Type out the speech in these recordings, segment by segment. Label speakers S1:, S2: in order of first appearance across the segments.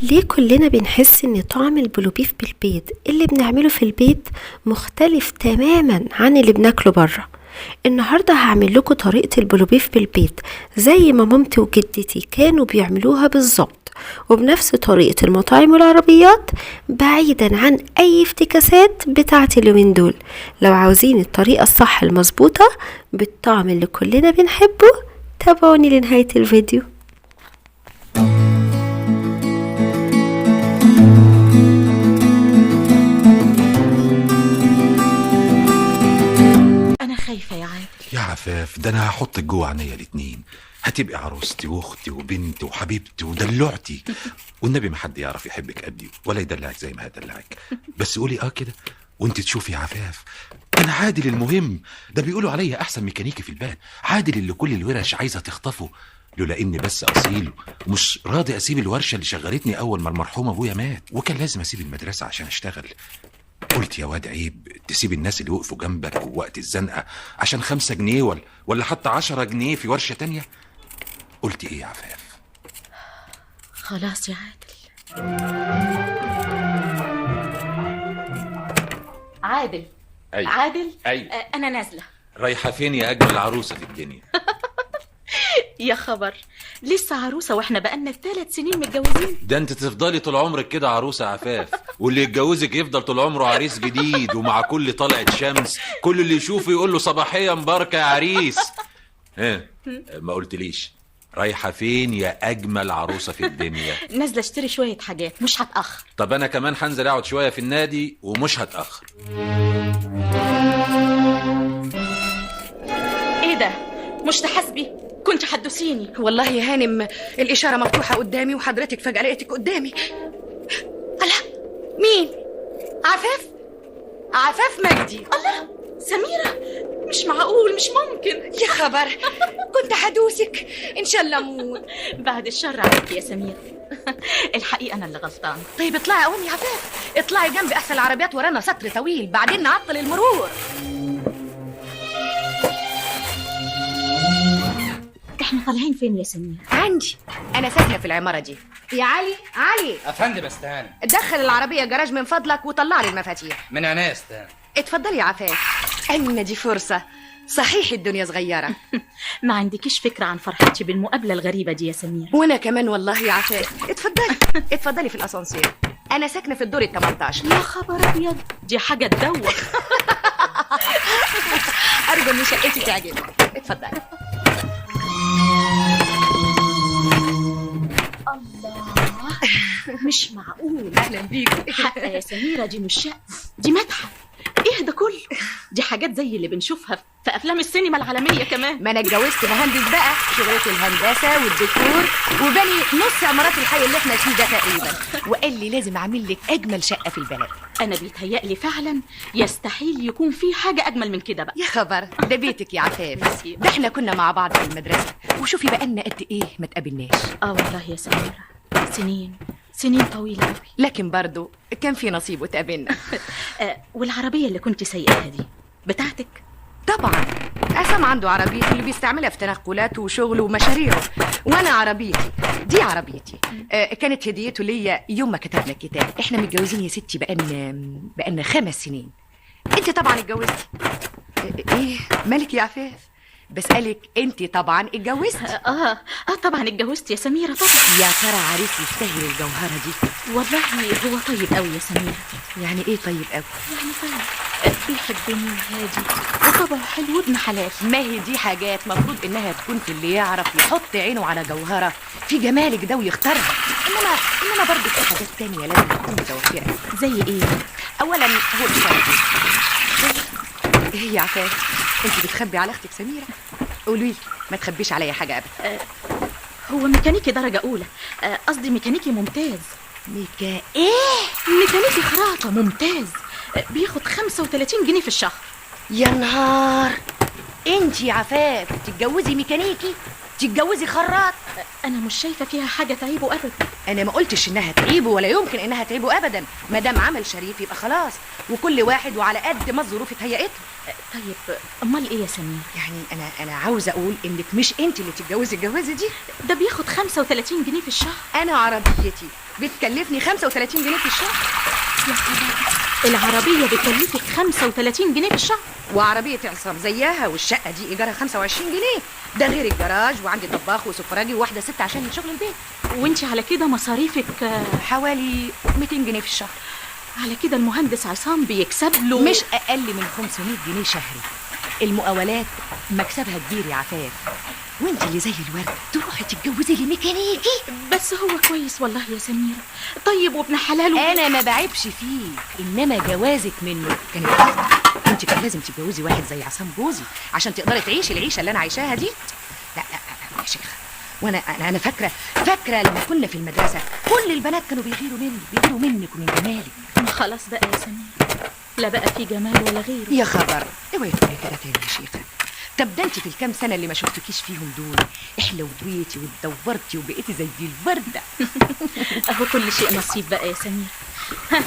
S1: ليه كلنا بنحس ان طعم البلوبيف بالبيض اللي بنعمله في البيت مختلف تماما عن اللي بناكله بره؟ النهارده هعمل لكم طريقة البلوبيف بالبيض زي ما مامتي وجدتي كانوا بيعملوها بالظبط، وبنفس طريقة المطاعم والعربيات، بعيدا عن اي افتكاسات بتاعة اليومين دول. لو عاوزين الطريقة الصح المظبوطة بالطعم اللي كلنا بنحبه، تابعوني لنهاية الفيديو.
S2: أنا خايفة يا عادل.
S3: يا عفاف، ده انا هحطك جوه عينيا الاتنين. هتبقي عروستي واختي وبنتي وحبيبتي ودلوعتي. والنبي ما حد يعرف يحبك قدي ولا يدلعك زي ما هدلعك. بس قولي كده وانت تشوفي يا عفاف. انا عادل المهم، ده بيقولوا عليا احسن ميكانيكي في البلد، عادل اللي كل الورش عايزه تخطفه، لولا اني بس اصيل ومش راضي اسيب الورشه اللي شغلتني اول ما المرحوم ابويا مات، وكان لازم اسيب المدرسه عشان اشتغل. قلت يا واد عيب تسيب الناس اللي وقفوا جنبك ووقت الزنقة عشان 5 جنيه ولا حتى 10 جنيه في ورشة تانية. قلت ايه يا عفاف؟
S2: خلاص يا عادل.
S3: أي.
S2: عادل.
S3: أي.
S2: أنا نازلة.
S3: رايحة فين يا أجمل عروسة في الدنيا؟
S2: يا خبر، لسه عروسة واحنا بقالنا 3 سنين متجوزين.
S3: ده انت تفضلي طول عمرك كده عروسة يا عفاف، واللي يتجوزك يفضل طول عمره عريس جديد، ومع كل طلعة شمس كل اللي يشوفه يقول له صباحية مباركة يا عريس. ما قلتليش رايحة فين يا أجمل عروسة في الدنيا؟
S2: نازلة اشتري شوية حاجات، مش هتأخر.
S3: طب أنا كمان هنزل أقعد شوية في النادي ومش هتأخر.
S2: ايه ده؟ مش تحاسبي؟ كنت حدثيني.
S4: والله يا هانم الإشارة مفتوحة قدامي وحضرتك فجأة لقيتك قدامي. الله، مين؟ عفاف؟ عفاف مجدي.
S2: الله، سميرة، مش معقول، مش ممكن.
S4: يا خبر، كنت حدوسك إن شاء الله موت.
S2: بعد الشر عليك يا سميرة. الحقيقة أنا اللي غلطان.
S4: طيب اطلعي قومي يا عفاف، اطلعي جنب أحسن العربيات، ورانا سطر طويل بعدين نعطل المرور.
S2: احنا طالعين فين يا سميرة؟
S4: عندي، أنا ساكنة في العمارة دي. يا علي
S5: افندم استهان.
S4: دخل العربية جراج من فضلك وطلع لي المفاتيح.
S5: من عينيا استهان.
S4: اتفضلي يا عفاف، أن دي فرصة، صحيح الدنيا صغيرة.
S2: ما عندكيش فكرة عن فرحتي بالمقابلة الغريبة دي يا سميرة.
S4: وانا كمان والله يا عفاف. اتفضلي في الاسانسير، انا ساكنه في الدور ال18.
S2: يا خبر ابيض، دي حاجة تدوخ.
S4: ارجو ان شقتي تعجبك. اتفضلي.
S2: الله، مش معقول.
S4: اهلا بيكي.
S2: حق يا سميرة، دي مش شقة، دي متحف. ايه ده كله؟ دي حاجات زي اللي بنشوفها في افلام السينما العالمية كمان.
S4: ما انا اتجوزت مهندس بقى، شغلتي الهندسه والديكور، وبني نص عمارات الحي اللي احنا فيه ده تقريبا، وقال لي لازم اعمل لك اجمل شقه في البلد.
S2: انا بيتهيألي فعلا يستحيل يكون في حاجة اجمل من كده بقى.
S4: يا خبر، ده بيتك يا عفاف.
S2: ميرسي.
S4: ده احنا كنا مع بعض في المدرسه، وشوفي بقى لنا قد ايه ما تقابلناش.
S2: والله يا سميرة، سنين طويلة قوي.
S4: لكن برضو كان في نصيب وتقابلنا.
S2: والعربية اللي كنت سايقاها دي بتاعتك؟
S4: طبعا، عصام عنده عربيته اللي بيستعملها في تنقلاته وشغله ومشاريعه، وانا عربيتي دي عربيتي. كانت هديته ليا يوم ما كتبنا الكتاب. احنا متجوزين يا ستي بقالنا 5 سنين. انت طبعا اتجوزتي. ايه مالك يا عفاف؟ بسألك انت طبعا اتجوزتي.
S2: طبعا اتجوزت يا سميرة طبعا.
S4: يا ترى عريس يستاهل الجوهرة دي؟
S2: والله هو طيب قوي يا سميرة.
S4: يعني ايه طيب قوي؟
S2: يعني طيب، بيحبني وهادي وطبعه حلو وابن حلال.
S4: ما هي دي حاجات مفروض انها تكون في اللي يعرف يحط عينه على جوهرة في جمالك ده ويختارها. انما برضه في حاجات تانية لازم تكون متوفرة.
S2: زي ايه؟
S4: اولا هو الشرف. ايه يا عفاف، انت بتخبي على اختك سميرة؟ قولي ما تخبيش عليا حاجة ابدا.
S2: هو ميكانيكي درجة اولى، قصدي ميكانيكي ممتاز. ميكانيكي خراطة ممتاز، بياخد 35 جنيه في الشهر.
S4: يا نهار، انت يا عفاف تتجوزي ميكانيكي؟ تتجوزي خراط.
S2: انا مش شايفه فيها حاجه تعيبه ابدا.
S4: انا ما قلتش انها تعيبه ولا يمكن انها تعيبه ابدا، ما دام عمل شريف يبقى خلاص، وكل واحد وعلى قد ما الظروف اتهيأته.
S2: طيب امال ايه يا سمير؟
S4: يعني انا عاوزه اقول انك مش انت اللي تتجوزي الجوازه دي.
S2: ده بياخد 35 جنيه في الشهر.
S4: انا عربيتي بتكلفني 35 جنيه في الشهر.
S2: يا خبر، العربيه بتكلفك 35 جنيه في الشهر؟
S4: وعربيه عصام زيها، والشقه دي ايجارها 25 جنيه، ده غير الجراج، وعندي طباخ وسفراجي وواحده ست عشان شغل البيت.
S2: وانت على كده مصاريفك
S4: حوالي 200 جنيه في الشهر.
S2: على كده المهندس عصام بيكسب له
S4: مش اقل من 500 جنيه شهري. المقاولات مكسبها كبير يا عفاف، وانت اللي زي الورد تروحي تتجوزي لي ميكانيكي.
S2: بس هو كويس والله يا سميرة، طيب وابن حلال
S4: انا ما بعيبش فيه، انما جوازك منه كانت غلطه. انت كان لازم تتجوزي واحد زي عصام جوزي عشان تقدري تعيشي العيشه اللي انا عايشاها دي. لا يا شيخه، وانا انا فاكره لما كنا في المدرسه كل البنات كانوا بيغيروا منك ومن جمالك.
S2: خلاص بقى يا سميرة، لا بقى في جمال ولا غيره.
S4: يا خبر، اوعي تقولي كده تاني يا شيخه. طب ده انت في الكام سنه اللي ما شفتكيش فيهم دول احلويتي واتدورتي وبقيتي زي الورده.
S2: اهو كل شيء نصيب بقى يا سميرة. ها،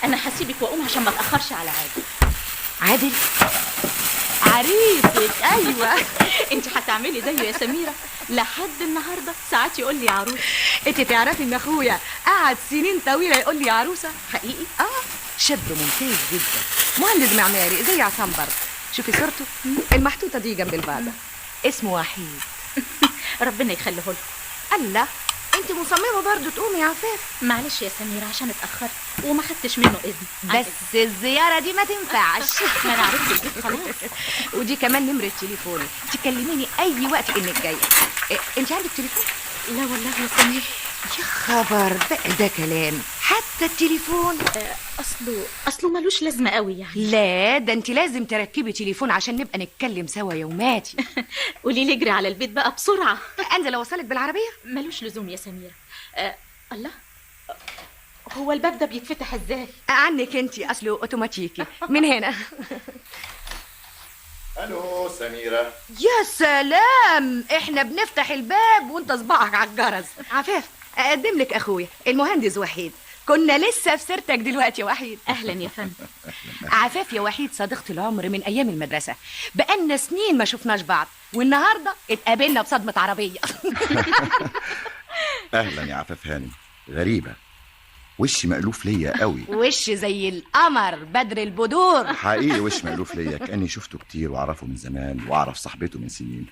S2: انا هسيبك واقوم عشان ما اتاخرش على
S4: عادل.
S2: عريسك. ايوه. انت هتعملي زيه يا سميرة لحد النهارده ساعات يقول لي عروسه.
S4: انت تعرفي ان اخويا قعد سنين طويله يقول لي عروسه؟
S2: حقيقي؟
S4: شاب ممتاز جدا، مهندس معماري زي عصام برضه. شوفي صورته المحطوطه دي جنب البابا، اسمه وحيد.
S2: ربنا يخليه لكم.
S4: الله، انت مصممه برضه تقومي يا عفاف؟
S2: معلش يا سميرة عشان اتاخرت وما خدتش منه اذن.
S4: بس الزياره دي ما تنفعش.
S2: ما انا عرفت البيت خلاص.
S4: ودي كمان نمره تليفوني، تكلميني اي وقت انك جايه. انت عندك تليفون؟
S2: لا والله يا سميرة.
S4: يا خبر، بقى ده كلام حتى التليفون.
S2: اصله ملوش لازمه قوي يعني.
S4: لا، ده انت لازم تركبي تليفون عشان نبقى نتكلم سوا يوماتي.
S2: قولي لي اجري على البيت بقى بسرعه.
S4: انزل اوصلك بالعربيه؟
S2: ملوش لزوم يا سميرة. الله، هو الباب ده بيتفتح ازاي؟
S4: عنك انت، اصله اوتوماتيكي من هنا.
S5: الو سميرة.
S4: يا سلام، احنا بنفتح الباب وانت صباعك على الجرس. عفاف، اقدم لك اخويا المهندس وحيد، كنا لسه في سيرتك دلوقتي يا وحيد.
S2: اهلا يا فندم.
S4: عفاف يا وحيد صديقة العمر من ايام المدرسه، بقالنا سنين ما شفناش بعض، والنهارده اتقابلنا بصدمه عربيه.
S5: اهلا يا عفاف هاني. غريبة، وش مألوف ليا قوي.
S4: وش زي القمر بدر البدور.
S5: حقيقي وش مألوف ليا، كأني شفته كتير وأعرفه من زمان وأعرف صاحبته من سنين.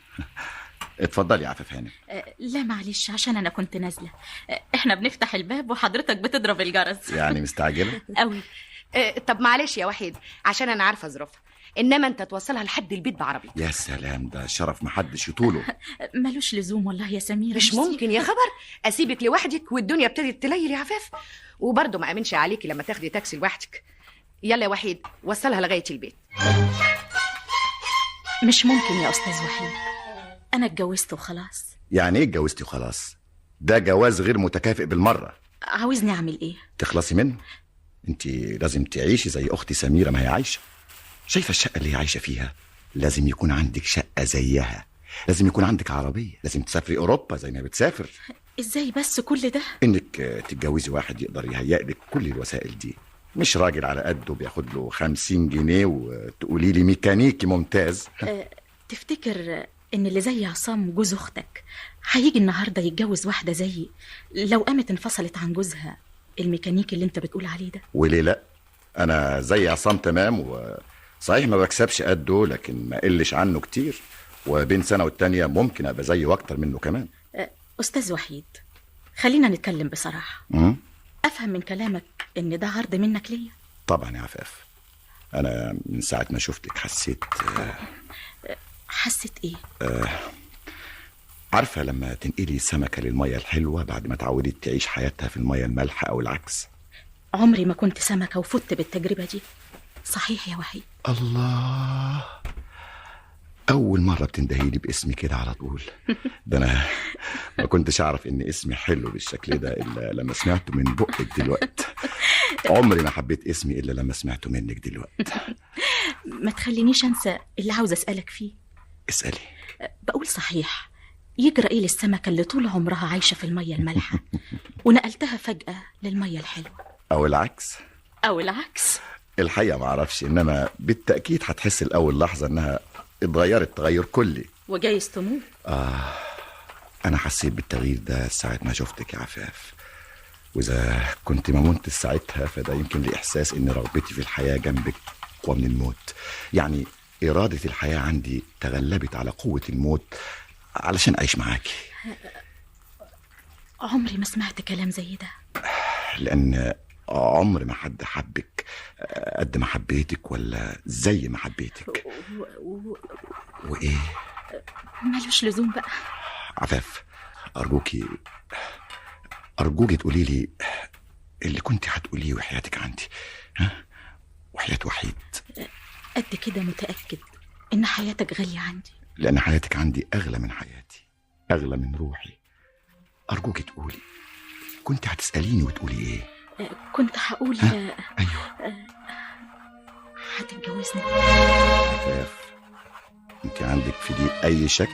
S5: اتفضلي يا عفاف هاني.
S2: لا معلش، عشان انا كنت نازله. احنا بنفتح الباب وحضرتك بتضرب الجرس.
S5: يعني مستعجلة
S2: قوي.
S4: طب معلش يا وحيد، عشان انا عارفه ظروفها، انما انت توصلها لحد البيت بعربي.
S5: يا سلام، ده شرف محدش يطوله.
S2: ملوش لزوم والله يا سميرة.
S4: مش ممكن يا خبر اسيبك لوحدك والدنيا ابتدت تليل يا عفاف، وبرضه ما امنش عليكي لما تاخدي تاكسي لوحدك. يلا يا وحيد، وصلها لغايه البيت.
S2: مش ممكن يا استاذ وحيد، انا اتجوزت وخلاص.
S5: يعني ايه اتجوزتي وخلاص؟ ده جواز غير متكافئ بالمرة.
S2: عاوزني اعمل ايه؟
S5: تخلصي منه. انت لازم تعيشي زي اختي سميرة ما هي عايشة. شايفة الشقة اللي هي عايشة فيها؟ لازم يكون عندك شقة زيها، لازم يكون عندك عربية، لازم تسافري اوروبا زي ما بتسافر.
S2: ازاي بس كل ده؟
S5: انك تتجوزي واحد يقدر يهيئ لك كل الوسائل دي، مش راجل على قده بياخد له 50 جنيه وتقولي لي ميكانيكي ممتاز.
S2: تفتكر ان اللي زي عصام جوز اختك هيجي النهارده يتجوز واحده زيي لو قامت انفصلت عن جوزها الميكانيكي اللي انت بتقول عليه ده؟
S5: وليه لا؟ انا زي عصام تمام، وصحيح ما بكسبش قده لكن ما قلش عنه كتير، وبين سنة والتانية ممكن ابقى زيه واكتر منه كمان.
S2: استاذ وحيد، خلينا نتكلم بصراحة. افهم من كلامك ان ده عرض منك ليا؟
S5: طبعا يا عفاف، انا من ساعة ما شفتك حسيت.
S2: حسيت ايه؟
S5: عارفة لما تنقلي سمكة للمية الحلوة بعد ما تعودت تعيش حياتها في المية المالحة او العكس؟
S2: عمري ما كنت سمكة وفت بالتجربة دي. صحيح يا وحيد؟
S5: الله، أول مرة بتندهيلي باسمي كده على طول. ده أنا ما كنتش أعرف إن اسمي حلو بالشكل ده إلا لما سمعته من بقك دلوقتي. عمري ما حبيت اسمي إلا لما سمعته منك دلوقتي.
S2: ما تخلينيش أنسى اللي عاوز أسألك فيه.
S5: اسألي.
S2: بقول صحيح، يجرى ايه للسمكة اللي طول عمرها عايشة في المية المالحة ونقلتها فجأة للمية الحلوة؟
S5: او العكس.
S2: او العكس.
S5: الحقيقة معرفش، انما بالتأكيد هتحس الاول لحظة انها اتغيرت تغير كلي.
S2: وجايز تموت.
S5: انا حسيت بالتغيير ده ساعة ما شفتك يا عفاف، واذا كنت ما مت ساعتها فده يمكن لاحساس ان رغبتي في الحياة جنبك اقوى من الموت. يعني إرادة الحياة عندي تغلبت على قوة الموت علشان أعيش معاكي.
S2: عمري ما سمعت كلام زي ده.
S5: لأن عمر ما حد حبك قد ما حبيتك ولا زي ما حبيتك. وإيه؟
S2: ملوش لزوم بقى.
S5: عفاف، أرجوكي تقولي لي اللي كنت هتقوليه وحياتك عندي، ها؟ وحياة وحيد.
S2: قد كده متأكد إن حياتك غالية عندي؟
S5: لأن حياتك عندي أغلى من حياتي، أغلى من روحي. أرجوك تقولي، كنت هتسأليني وتقولي إيه؟
S2: كنت هقول
S5: أيوه.
S2: هتتجوزني؟
S5: عفاف، أنت عندك في دي أي شك؟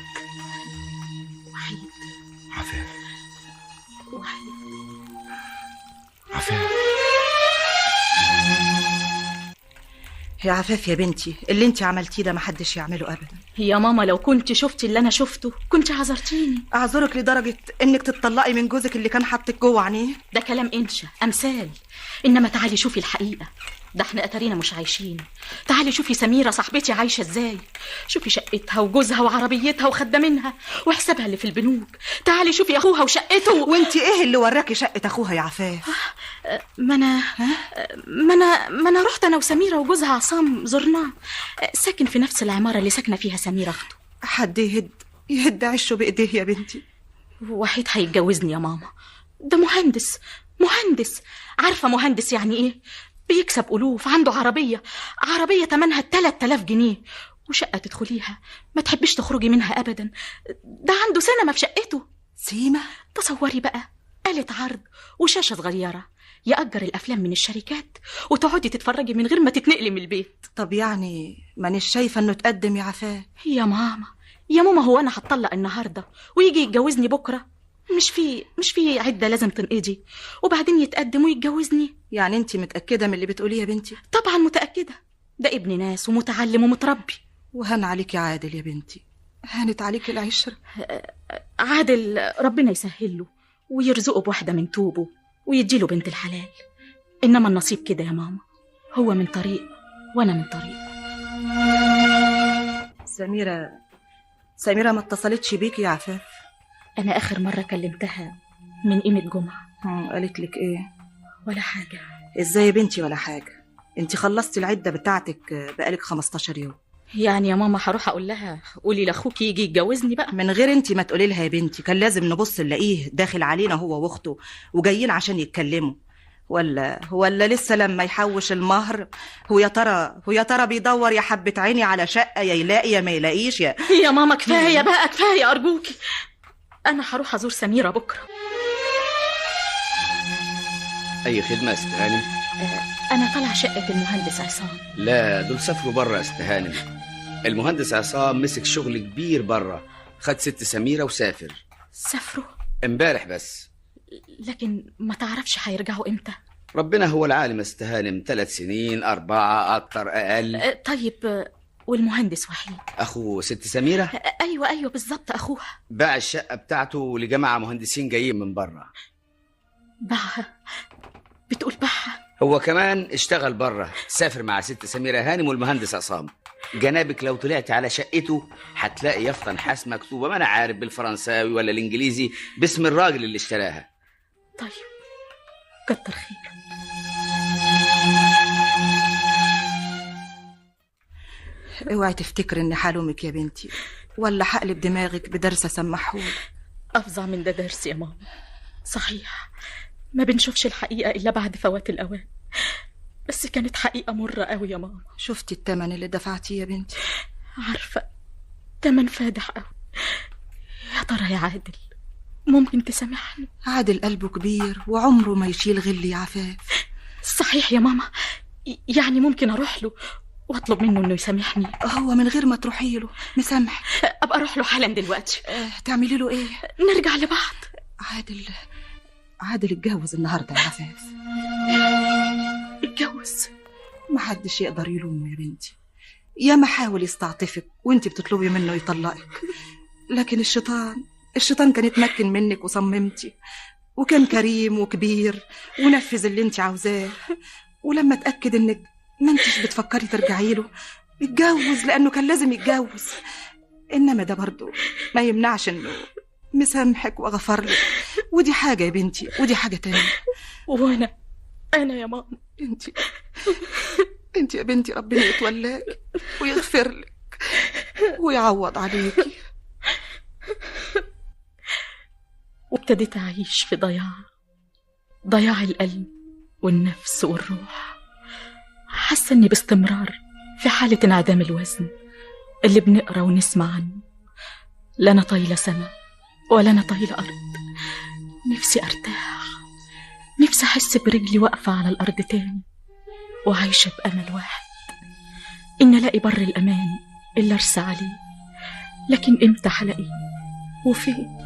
S2: وحيد.
S5: عفاف.
S2: وحيد.
S5: عفاف.
S6: يا عفاف يا بنتي، اللي انت عملتيه ده محدش يعمله ابدا.
S2: يا ماما لو كنت شفتي اللي انا شفته كنت عذرتيني.
S6: اعذرك لدرجه انك تتطلقي من جوزك اللي كان حاطك جوه عينيه؟
S2: ده كلام انشا امثال، انما تعالي شوفي الحقيقه. ده احنا اتارينا مش عايشين. تعالي شوفي سميره صاحبتي عايشه ازاي، شوفي شقتها وجوزها وعربيتها وخدامينها وحسابها اللي في البنوك. تعالي شوفي اخوها وشقته.
S6: وانت ايه اللي وراكي شقه اخوها يا عفاف؟
S2: ما انا رحت انا وسميره وجوزها عصام زرناه، ساكن في نفس العماره اللي ساكنه فيها سميره اخته.
S6: حد يهد عشه بايديه يا بنتي؟
S2: وحيد هيتجوزني يا ماما، ده مهندس. عارفه مهندس يعني ايه؟ بيكسب ألوف، عنده عربية تمنها 3000 جنيه، وشقة تدخليها ما تحبش تخرجي منها أبدا. ده عنده سينما في شقته.
S6: سيما؟
S2: تصوري بقى، آلة عرض وشاشة صغيرة، يأجر الأفلام من الشركات وتقعدي تتفرجي من غير ما تتنقلي من البيت.
S6: طب يعني مانيش شايفة إنه تقدم يا عفاف؟
S2: يا ماما هو أنا هتطلق النهاردة ويجي يتجوزني بكرة؟ مش في عدة لازم تنقضي وبعدين يتقدم ويتجوزني؟
S6: يعني انت متأكدة من اللي بتقوليه يا بنتي؟
S2: طبعا متأكدة، ده ابن ناس ومتعلم ومتربي.
S6: وهان عليك يا عادل يا بنتي، هانت عليك العشرة.
S2: عادل ربنا يسهل له ويرزقه بواحدة من توبه ويديله بنت الحلال، إنما النصيب كده يا ماما، هو من طريق وأنا من طريق.
S6: سميرة ما اتصلتش بيكي يا عفاف؟
S2: أنا آخر مرة كلمتها من قيمة جمعة.
S6: قالت لك إيه؟
S2: ولا حاجة.
S6: إزاي يا بنتي ولا حاجة؟ أنت خلصتي العدة بتاعتك بقالك 15 يوم.
S2: يعني يا ماما هروح أقول لها قولي لأخوك يجي يتجوزني بقى؟
S6: من غير أنت ما تقولي لها يا بنتي، كان لازم نبص نلاقيه داخل علينا هو وأخته وجايين عشان يتكلموا، ولا لسه لما يحوش المهر هو يا ترى بيدور يا حبة عيني على شقة يا يلاقي يا ما يلاقيش.
S2: يا ماما كفاية بقى، كفاية أرجوكي. أنا هروح أزور سميرة بكرة.
S7: أي خدمة استهانم؟
S2: أنا طالعة شقة المهندس عصام.
S7: لا، دول سافروا برا استهانم. المهندس عصام مسك شغل كبير برا، خد ست سميرة وسافر.
S2: سافروا؟
S7: امبارح بس.
S2: لكن ما تعرفش هيرجعوا إمتى؟
S7: ربنا هو العالم استهانم، 3 سنين 4 أكتر أقل.
S2: طيب والمهندس وحيد
S7: أخو ست سميرة؟
S2: أيوة بالظبط أخوها.
S7: باع الشقة بتاعته لجماعة مهندسين جايين من برا.
S2: باعها؟ بتقول باعها؟
S7: هو كمان اشتغل برا، سافر مع ست سميرة هانم والمهندس عصام. جنابك لو طلعت على شقته هتلاقي يافطة نحاس مكتوبة، ما أنا عارف بالفرنساوي ولا الإنجليزي، باسم الراجل اللي اشتراها.
S2: طيب كتر خير.
S6: اوعي تفتكر ان حلمك يا بنتي ولا هقلب دماغك بدرس اسمحهولك.
S2: افظع من ده درس يا ماما. صحيح ما بنشوفش الحقيقة الا بعد فوات الاوان، بس كانت حقيقة مرة قوي يا ماما.
S6: شفتي الثمن اللي دفعتيه يا بنتي؟
S2: عارفة، تمن فادح قوي. يا ترى يا عادل ممكن تسامحني؟
S6: عادل قلبه كبير وعمره ما يشيل غل يا عفاف.
S2: صحيح يا ماما، يعني ممكن اروح له واطلب منه انه يسامحني.
S6: هو من غير ما تروحي له مسامح؟
S2: ابقى اروح له حالا دلوقتي.
S6: تعملي له ايه؟
S2: نرجع لبعض.
S6: عادل اتجوز النهارده يا عفاف.
S2: اتجوز؟
S6: محدش يقدر يلومه يا بنتي. يا ما حاول يستعطفك وانت بتطلبي منه يطلقك، لكن الشيطان كان اتمكن منك وصممتي، وكان كريم وكبير ونفذ اللي انت عاوزاه. ولما اتأكد انك ما انتش بتفكري ترجعي له اتجوز، لانه كان لازم يتجوز. انما ده برضو ما يمنعش انه مسامحك وغفر لك، ودي حاجة يا بنتي ودي حاجة تانية.
S2: وانا يا ماما،
S6: انت يا بنتي ربنا يتولاك ويغفر لك ويعوض عليكي.
S2: وابتديت أعيش في ضياع القلب والنفس والروح. حاسة إني باستمرار في حالة انعدام الوزن اللي بنقرأ ونسمع عنه. لا أنا طايلة سما ولا أنا طايلة أرض. نفسي أرتاح، نفسي أحس برجلي واقفة على الأرض تاني، وعايشة بأمل واحد، إن ألاقي بر الأمان اللي أرسى عليه. لكن إمتى هلاقيه وفين؟